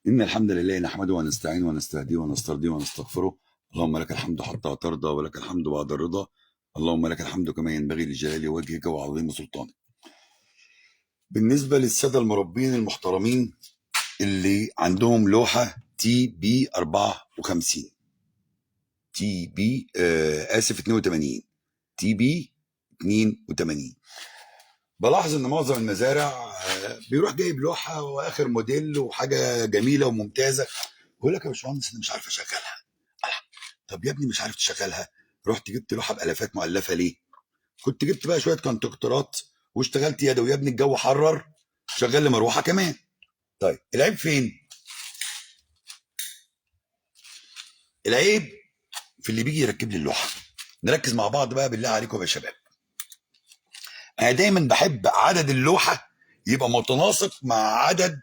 إن الحمد لله نحمده ونستعينه ونستهديه ونسترضيه ونستغفره. اللهم لك الحمد حتى ترضى ولك الحمد بعد الرضا. اللهم لك الحمد كما ينبغي لجلال وجهك وعظيم سلطانك. بالنسبة للسادة المربين المحترمين اللي عندهم لوحة تي بي 54، تي بي آسف 82، تي بي 82، بلاحظ ان معظم المزارع بيروح جايب لوحه واخر موديل وحاجه جميله وممتازه، يقول لك يا باشمهندس انا مش عارف اشغلها. طب يا ابني مش عارف تشغلها، رحت جبت لوحه بالافات مؤلفه ليه؟ كنت جبت بقى شويه كونتكتورات واشتغلت يدوي، يا ابني الجو حرر، شغل لي مروحه كمان. طيب العيب فين؟ العيب في اللي بيجي يركب لي اللوحه. نركز مع بعض بقى بالله عليكم يا شباب. انا دايما بحب عدد اللوحه يبقى متناسق مع عدد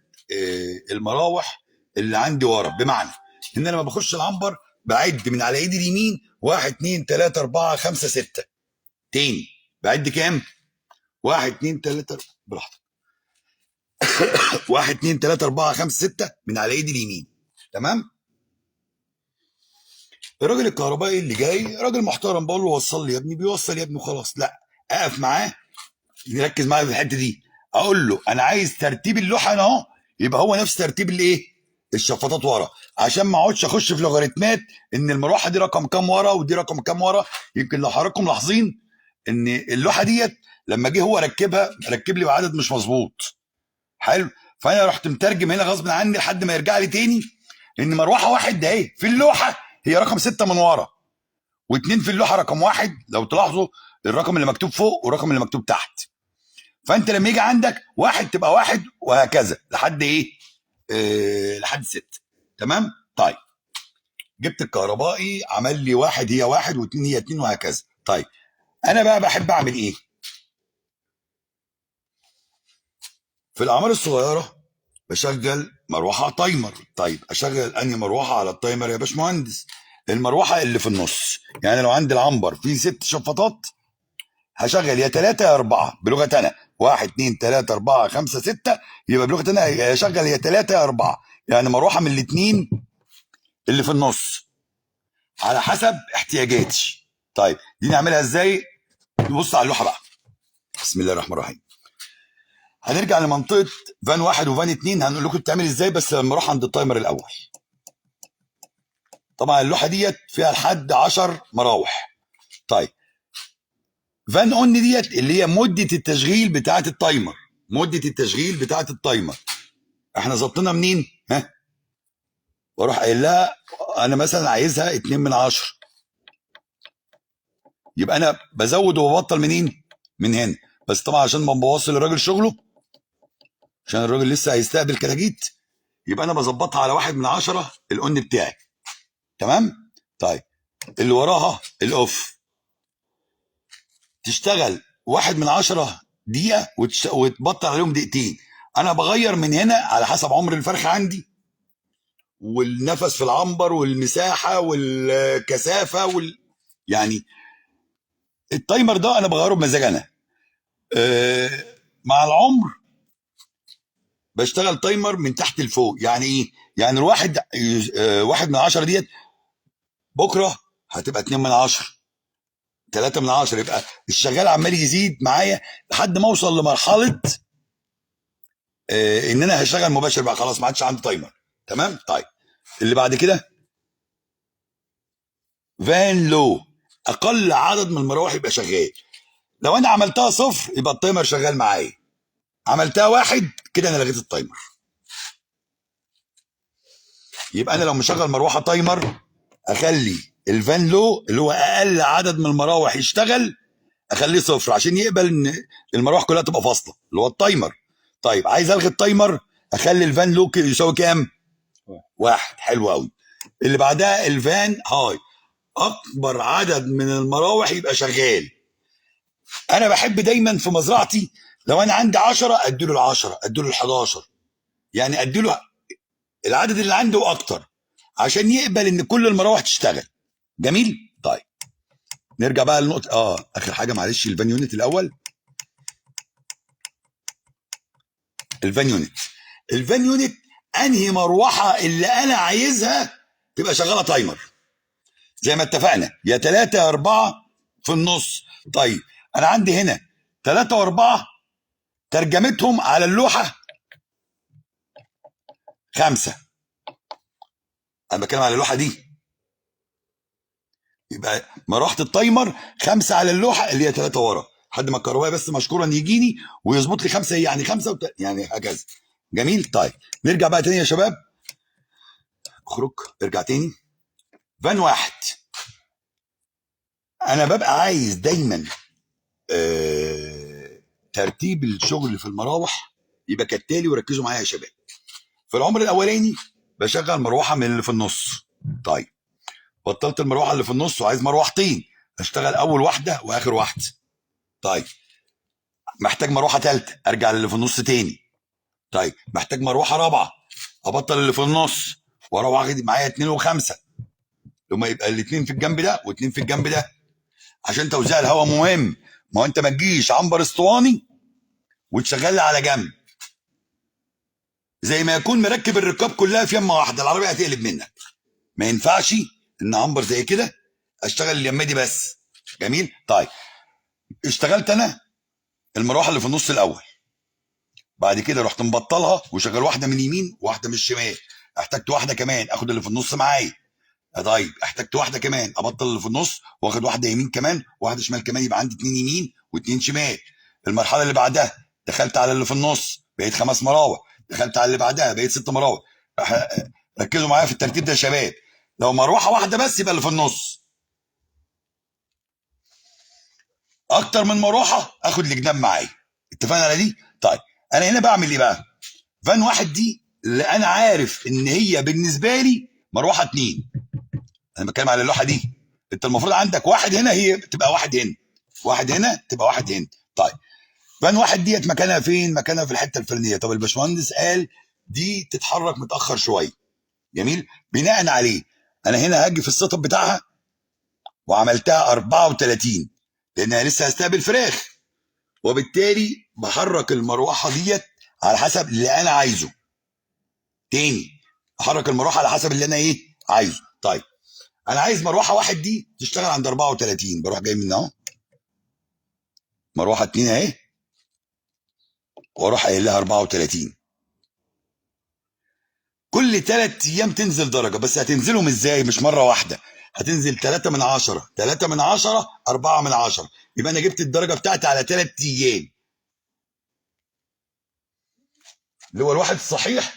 المراوح اللي عندي ورا، بمعنى ان انا لما بخش العنبر بعد من على ايدي اليمين 1 2 3 4 5 6. تاني بعد كام؟ 1 2 3 براحتك. 1 2 3 4 5 6 من على ايدي اليمين. تمام. الراجل الكهربائي اللي جاي راجل محترم، بقول له وصل لي يا ابني، بيوصل يا ابني وخلاص. لا، اقف معاه، نركز معاه في الحته دي. اقول له انا عايز ترتيب اللوحه هنا اهو، يبقى هو نفس ترتيب الايه؟ الشفاطات ورا، عشان ما اقعدش اخش في لوغاريتمات ان المروحه دي رقم كام ورا ودي رقم كام ورا. يمكن لو حضراتكم ملاحظين ان اللوحه ديت لما جه هو ركبها ركب لي بعدد مش مظبوط. حلو. فانا رحت مترجم هنا غصب عني لحد ما يرجع لي تاني ان مروحه واحد ده اهي في اللوحه هي رقم 6 من ورا، واتنين في اللوحه رقم واحد. لو تلاحظوا الرقم اللي مكتوب فوق والرقم اللي مكتوب تحت. فانت لما يجي عندك واحد تبقى واحد وهكذا لحد ايه؟ لحد 6. تمام. طيب جبت الكهربائي عمل لي واحد هي واحد واثنين هي اتنين وهكذا. طيب انا بقى بحب اعمل ايه في الاعمار الصغيره؟ بشغل مروحه تايمر. طيب اشغل انهي مروحه على التايمر يا باشمهندس؟ المروحه اللي في النص. يعني لو عندي العنبر فيه 6 شفاطات هشغل يا 3 يا 4 بلغه انا. 1 2 3 4 5 6، يبقى بلغه انا اشغل يا 3 يا 4، يعني مروحه من الاثنين اللي في النص على حسب احتياجاتي. طيب دي نعملها ازاي؟ نبص على اللوحه بقى. بسم الله الرحمن الرحيم. هنرجع لمنطقه فان واحد وفان اتنين، هنقول لكم بتعمل ازاي، بس لما اروح عند التايمر الاول. طبعا اللوحه ديت فيها لحد 10 مراوح. طيب فان اون ديت اللي هي مده التشغيل بتاعه التايمر. مده التشغيل بتاعه التايمر احنا ظبطنا منين؟ ها، واروح قايل لها انا مثلا عايزها 2 من 10، يبقى انا بزود وببطل منين؟ من هنا. بس طبعا عشان ما بوصل للراجل شغله، عشان الراجل لسه هيستقبل كتاكيت، يبقى انا بظبطها على 1 من 10 الاون بتاعي. تمام. طيب اللي وراها الاوف تشتغل 1 من 10 دقيقه وتبطل عليهم دقيقتين. انا بغير من هنا على حسب عمر الفرخه عندي والنفس في العنبر والمساحه والكثافه يعني التايمر ده انا بغيره بمزاج انا. مع العمر بشتغل تايمر من تحت لفوق. يعني ايه؟ يعني الواحد 1 من 10 ديت بكره هتبقى 2 من 10، 3 من 10، يبقى الشغال عمال يزيد معايا لحد ما اوصل لمرحله ان انا هشتغل مباشر بقى، خلاص ما عادش عندي تايمر. تمام. طيب اللي بعد كده فان لو، اقل عدد من المراوح يبقى شغال. لو انا عملتها صفر يبقى التايمر شغال معايا، عملتها واحد كده انا لغيت التايمر. يبقى انا لو مشغل مروحه تايمر اخلي الفان لو اللي هو اقل عدد من المراوح يشتغل اخليه صفر عشان يقبل ان المراوح كلها تبقى فاصله اللي هو التايمر. طيب عايز الغي التايمر اخلي الفان لو يساوي كام؟ واحد. حلو قوي. اللي بعدها الفان هاي، اكبر عدد من المراوح يبقى شغال. انا بحب دايما في مزرعتي لو انا عندي 10 اديله ال 10 اديله ال 11، يعني اديله العدد اللي عنده واكتر عشان يقبل ان كل المراوح تشتغل. جميل. طيب نرجع بقى للنقطه اخر حاجه، معلش، الفان يونت الاول. الفان يونت، الفان يونت انهي مروحه اللي انا عايزها تبقى شغاله تايمر زي ما اتفقنا، يا 3 يا 4 في النص. طيب انا عندي هنا 3 و4 ترجمتهم على اللوحه 5. انا بتكلم على اللوحه دي، يبقى مروحه التايمر 5 على اللوحه اللي هي 3 ورا، حد ما الكهربائي بس مشكورا يجيني ويظبط لي 5 يعني 5 يعني هكذا. جميل. طيب نرجع بقى تاني يا شباب، اخرج ارجع تاني. فان واحد، انا ببقى عايز دايما ترتيب الشغل في المراوح يبقى كالتالي، وركزوا معايا يا شباب. في العمر الاولاني بشغل مروحه من اللي في النص. طيب بطلت المروحه اللي في النص وعايز مروحتين، اشتغل اول واحده واخر واحده. طيب محتاج مروحه ثالثه، ارجع للي في النص تاني. طيب محتاج مروحه رابعه، ابطل اللي في النص واروح واخد معايا 2 و5، لما يبقى الاثنين في الجنب ده واثنين في الجنب ده، عشان توزيع الهواء مهم. ما هو انت ما تجيش عنبر اسطواني وتشغل لي على جنب، زي ما يكون مركب الركاب كلها في يمه واحده، العربيه هتقلب منك. ما ينفعش ان عنبر زي كده اشتغل اليمه دي بس. جميل. طيب اشتغلت انا المروحه اللي في النص الاول، بعد كده رحت مبطلها وشغل واحده من يمين وواحده من الشمال. احتجت واحده كمان اخد اللي في النص معايا. طيب احتجت واحده كمان ابطل اللي في النص واخد واحده يمين كمان واحده شمال كمان، يبقى عندي 2 يمين و2 شمال. المرحله اللي بعدها دخلت على اللي في النص بقيت 5 مراوح، دخلت على اللي بعدها بقيت 6 مراوح. ركزوا معايا في الترتيب ده يا شباب. لو مروحه واحده بس يبقى اللي في النص، اكتر من مروحه اخد الجناب معايا. اتفقنا على دي؟ طيب انا هنا بعمل ايه بقى؟ فان واحد دي اللي انا عارف ان هي بالنسبه لي مروحه 2. انا بتكلم على اللوحه دي، انت المفروض عندك واحد هنا هي تبقى واحد هنا، واحد هنا تبقى واحد هنا. طيب فان واحد ديت مكانها فين؟ مكانها في الحته الفلانيه. طب الباشمهندس قال دي تتحرك متاخر شويه. جميل. بناء عليه انا هنا هاجي في السيت اب بتاعها وعملتها 34 لانها لسه هستقبل فراخ، وبالتالي بحرك المروحه ديت على حسب اللي انا عايزه. تاني احرك المروحه على حسب اللي انا ايه عايزه. طيب انا عايز مروحه واحد دي تشتغل عند 34، بروح جاي من اهو مروحه 2 اهي واروح قايل لها 34. كل 3 ايام تنزل درجه، بس هتنزلهم ازاي؟ مش مره واحده، هتنزل 3 من 10 3 من 10 4 من 10، يبقى انا جبت الدرجه بتاعتي على 3 ايام، اللي هو الواحد الصحيح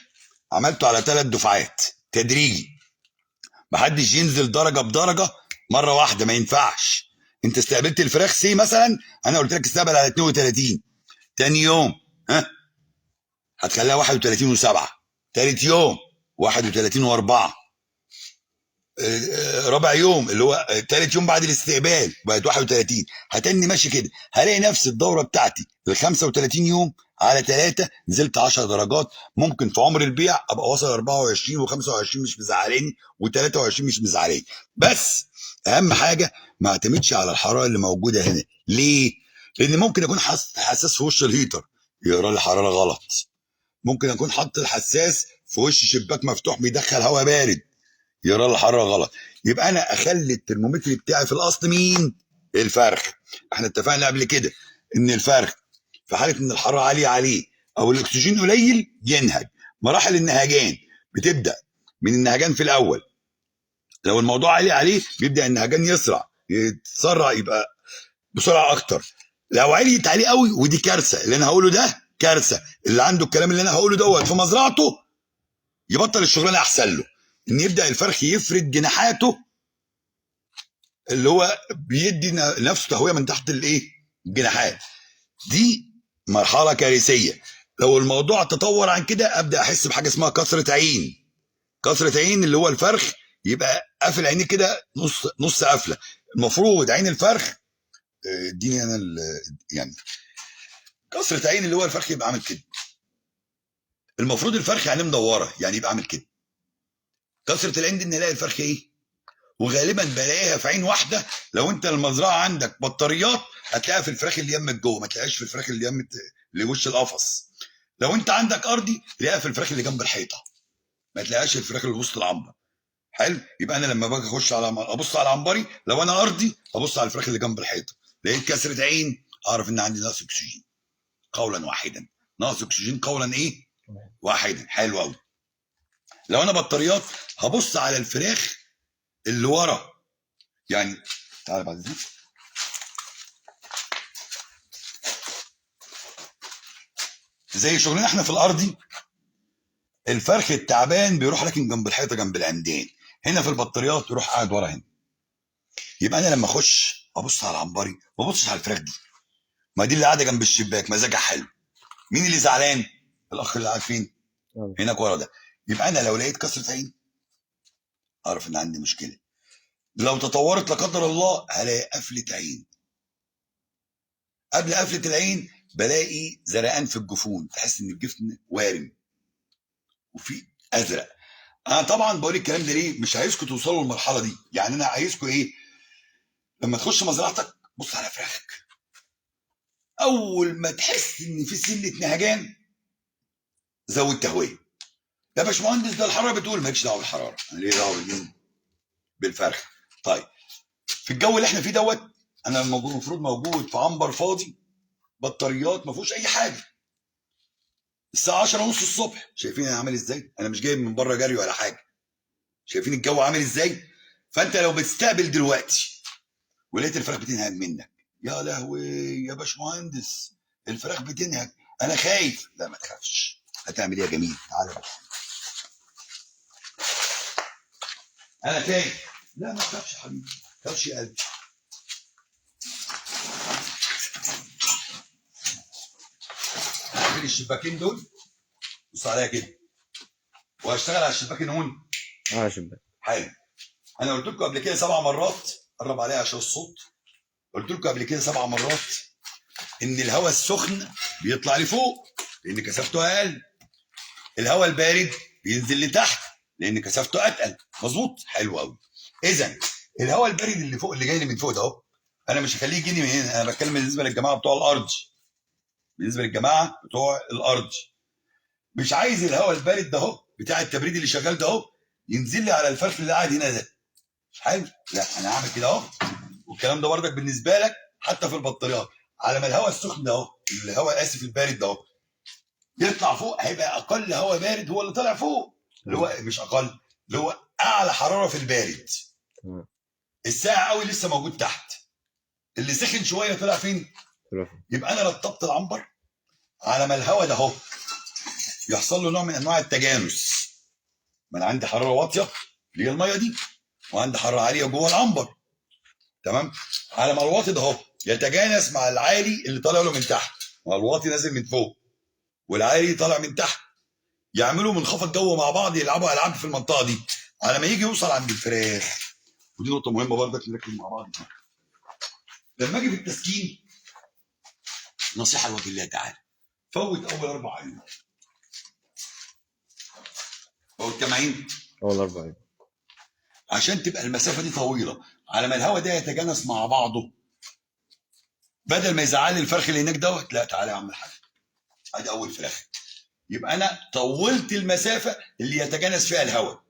عملته على 3 دفعات تدريجي. محدش ينزل درجه بدرجه مره واحده، ما ينفعش. انت استقبلت الفراخ سي مثلا، انا قلت لك استقبل على 32، تاني يوم ها هتخليها 31 و7، تالت يوم 31 و4، رابع يوم اللي هو تالت يوم بعد الاستقبال بقت 31. هتني ماشي كده، هلاقي نفس الدوره بتاعتي ال 35 يوم على 3 نزلت 10 درجات. ممكن في عمر البيع ابقى وصل 24 و25 مش مزعلاني و23 مش مزعلاني. بس اهم حاجه ما اعتمدش على الحراره اللي موجوده هنا. ليه؟ لان ممكن اكون حساس في وش الهيتر يقرا لي حراره غلط، ممكن اكون حاطط الحساس في وش شباك مفتوح بيدخل هواء بارد يقرا لي الحراره غلط. يبقى انا اخلي الترمومتر بتاعي في الاصل مين؟ الفرخ. احنا اتفقنا قبل كده ان الفرخ في حاله ان الحراره عاليه عليه او الاكسجين قليل ينهج. مراحل النهجان بتبدا من النهجان في الاول، لو الموضوع عالي عليه بيبدا النهجان يتسرع يبقى بسرعه اكتر. لو عليت عليه قوي ودي كارثه، اللي انا هقوله ده كارثه، اللي عنده الكلام اللي انا هقوله دوت في مزرعته يبطل الشغلانه احسن له ان يبدا الفرخ يفرد جناحاته، اللي هو بيدي نفسه تهويه من تحت الايه الجناحات. دي مرحله كارثيه. لو الموضوع تطور عن كده ابدا احس بحاجه اسمها كسره عين. كسره عين اللي هو الفرخ يبقى قافل عينيه كده نص نص قافله. المفروض عين الفرخ اديني انا يعني كسره عين اللي هو الفرخ يبقى عامل كده. المفروض الفرخ عينيه مدوره يعني يبقى عامل كده. كسره العين دي ان الاقي الفرخ ايه، وغالبا بلاقيها في عين واحده. لو انت المزرعه عندك بطاريات هتلاقيها في الفراخ اللي يمت جوه، ما تلاقيهاش في الفراخ اللي يمت اللي وش القفص. لو انت عندك ارضي تلاقيها في الفراخ اللي جنب الحيطه. ما تلاقيهاش الفراخ اللي وسط العنبر. حلو، يبقى انا لما باجي اخش على ابص على عنبري، لو انا ارضي ابص على الفراخ اللي جنب الحيطه، لقيت كسره عين اعرف ان عندي نقص اكسجين قولا واحدا. نقص اكسجين قولا ايه؟ واحدا. حلو قوي. لو انا بطاريات هبص على الفراخ اللي ورا، يعني تعالى بعد دي. زي شغلنا احنا في الارضي، الفرخ التعبان بيروح راكن جنب الحيطه جنب العمدان، هنا في البطاريات يروح قاعد ورا هنا. يبقى انا لما اخش ابص على العنبري ما ابصش على الفراخ دي، ما دي اللي قاعده جنب الشباك مزاجها حلو. مين اللي زعلان؟ الاخ اللي قاعد فين؟ هناك ورا ده. يبقى انا لو لقيت كسره عين اعرف ان عندي مشكله. لو تطورت لا قدر الله هلاقي قفله عين. قبل قفله العين بلاقي زرقان في الجفون، تحس ان الجفن وارم وفي ازرق. انا طبعا بقول الكلام ده ليه؟ مش عايزكم توصلوا للمرحله دي، يعني انا عايزكم ايه؟ لما تخش مزرعتك بص على فراخك، اول ما تحس ان في سنه نهجان زود تهويه. يا باشمهندس ده الحراره بتقول، مالكش دعوه بالحراره، انا ليه دعوه بالمين؟ بالفرخ. طيب في الجو اللي احنا فيه دوت، انا المفروض موجود في عنبر فاضي بطاريات ما فيهوش اي حاجه، الساعه 10 ونص الصبح. شايفين انا عامل ازاي؟ انا مش جاي من بره جري ولا حاجه. شايفين الجو عامل ازاي؟ فانت لو بتستقبل دلوقتي ولقيت الفراخ بتنهج منك، يا لهوي يا باشمهندس الفراخ بتنهج انا خايف. لا ما تخافش، هتعمل ايه يا جميل؟ تعالى بس. انا خايف. لا ما تخافش يا حبيبي، ما تخافش يا قلبي. هقفل الشباكين دول، بص عليا كده، وهشتغل على الشباك النون. شباك. حلو. انا قلت لكم قبل كده 7 مرات، قرب عليا عشان الصوت. قلت لكم قبل كده 7 مرات ان الهواء السخن بيطلع لفوق لان كثافته اقل، الهواء البارد بينزل لتحت لان كثافته اتقل. مظبوط؟ حلو قوي. اذا الهواء البارد اللي فوق اللي جاي لي من فوق ده اهو، انا مش هخليه يجيني من هنا، انا بتكلم بالنسبه للجماعه بتوع الارض. بالنسبه للجماعه بتوع الارض، مش عايز الهواء البارد ده اهو بتاع التبريد اللي شغال ده اهو ينزل لي على الفرخ اللي قاعد هنا ده. حلو. لا انا هعمل كده اهو، والكلام ده بردك بالنسبه لك حتى في البطاريات، على ما الهواء السخن ده اهو، الهواء اسف البارد ده اهو يطلع فوق، هيبقى اقل هواء بارد هو اللي طالع فوق، اللي هو مش اقل، اللي هو اعلى حراره في البارد. الساقع قوي لسه موجود تحت، اللي سخن شويه طلع فين؟ يبقى انا رطبت العنبر على ما الهواء ده اهو يحصل له نوع من انواع التجانس. ما انا عندي حراره واطيه اللي هي الميه دي، وعندي حراره عاليه جوه العنبر. تمام؟ على ما الواطي ده اهو يتجانس مع العالي اللي طالع له من تحت، مع الواطي نازل من فوق والعالي طالع من تحت، يعملوا منخفض جو مع بعض، يلعبوا العاب في المنطقه دي على ما يجي يوصل عند الفراخ. ودي نقطه مهمه برضك نركز مع بعض. لما اجي في التسكين، نصيحه لوجه الله تعالى، فوت اول 4 عيون. فوت كام عين؟ اول 4 عيون، عشان تبقى المسافه دي طويله على ما الهواء ده يتجانس مع بعضه، بدل ما يزعل لي الفرخ اللي هناك دوت. لا تعالى يا عم الحاج، ادي اول فراخ. يبقى انا طولت المسافه اللي يتجانس فيها الهواء،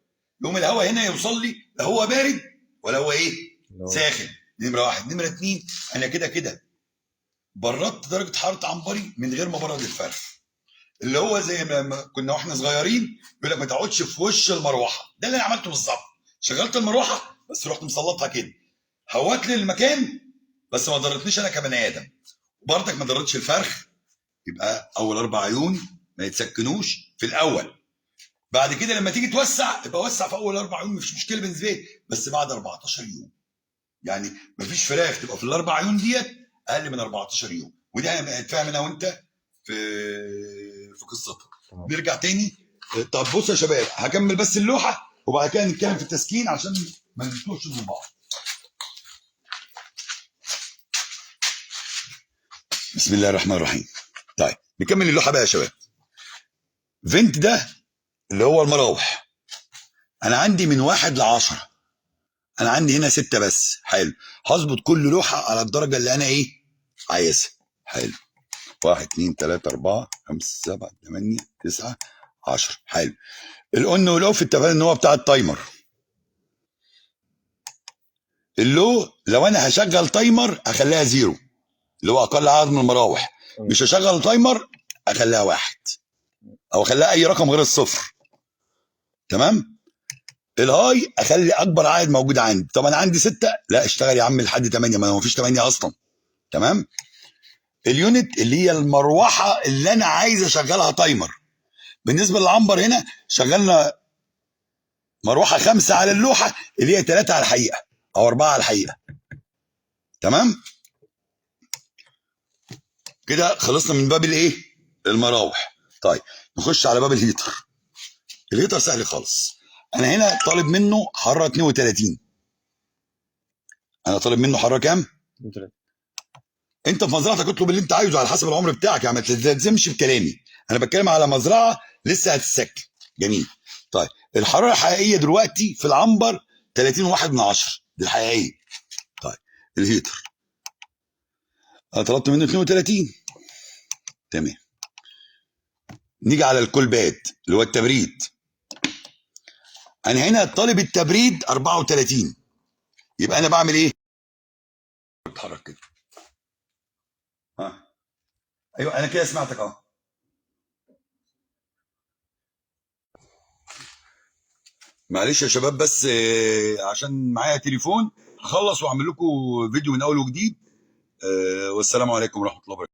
يوم الهواء هنا يوصل لي لا هو بارد ولا هو ايه؟ ساخن. نمره 1. نمره 2، انا كده كده بردت درجه حراره عنبري من غير ما برد الفرخ، اللي هو زي ما كنا واحنا صغيرين يقول لك ما تقعدش في وش المروحه. ده اللي انا عملته بالظبط، شغلت المروحه بس رحت مسلطها كده، هوت لي المكان بس ما ضرتنيش انا كبني ادم، وبرضك ما ضرتش الفرخ. يبقى اول 4 عيون ما يتسكنوش في الاول. بعد كده لما تيجي توسع يبقى وسع في اول 4 عيون، مفيش مشكله بالنسبه لي، بس بعد 14 يوم. يعني مفيش فراخ تبقى في ال4 عيون ديت اقل من 14 يوم، ودي هنتفاهم انا وانت في قصتها. نرجع تاني. طب بصوا يا شباب، هكمل بس اللوحه وبعد كده نتكلم في التسكين عشان ما نتوهش من بعض. بسم الله الرحمن الرحيم. طيب نكمل اللوحه بقى يا شباب. فينت ده اللي هو المراوح، انا عندي من 1 ل10، انا عندي هنا 6 بس. حلو. هظبط كل لوحه على الدرجه اللي انا ايه عايزها. حلو. 1 2 3 4 5 7 8 9 10. حلو. الاون والاوف اتفقنا ان هو بتاع التايمر. اللو لو انا هشغل تايمر اخليها 0 اللي هو اقل عدد من المراوح. مش هشغل تايمر اخليها 1 او اخليها اي رقم غير الصفر. تمام. الهاي اخلي اكبر عدد موجود عندي. طب انا عندي 6، لا اشتغل يا عم لحد 8، ما هو فيش 8 اصلا. تمام. اليونت اللي هي المروحه اللي انا عايز اشغلها تايمر. بالنسبه للعنبر هنا شغلنا مروحه 5 على اللوحه اللي هي 3 على الحقيقه او 4 على الحقيقه. تمام كده خلصنا من باب الايه؟ المراوح. طيب نخش على باب الهيتر. الهيتر سهل خالص. انا هنا طالب منه حراره 32. انا طالب منه حراره كام؟ انت في مزرعتك اطلب اللي انت عايزه على حسب العمر بتاعك، يعني ما تلزمش بكلامي. انا بتكلم على مزرعه لسه هتتسكن. جميل. طيب الحراره الحقيقيه دلوقتي في العنبر 30.1 دي الحقيقيه. طيب الهيتر انا طلبت منه 32. تمام. نيجي على الكولبات اللي هو التبريد. انا هنا طالب التبريد 34. يبقى انا بعمل ايه؟ اتحرك كده. ها ايوه انا كده سمعتك اهو. معلش يا شباب بس عشان معايا تليفون هخلص واعمل لكم فيديو من اول وجديد. والسلام عليكم ورحمه الله وبركاته.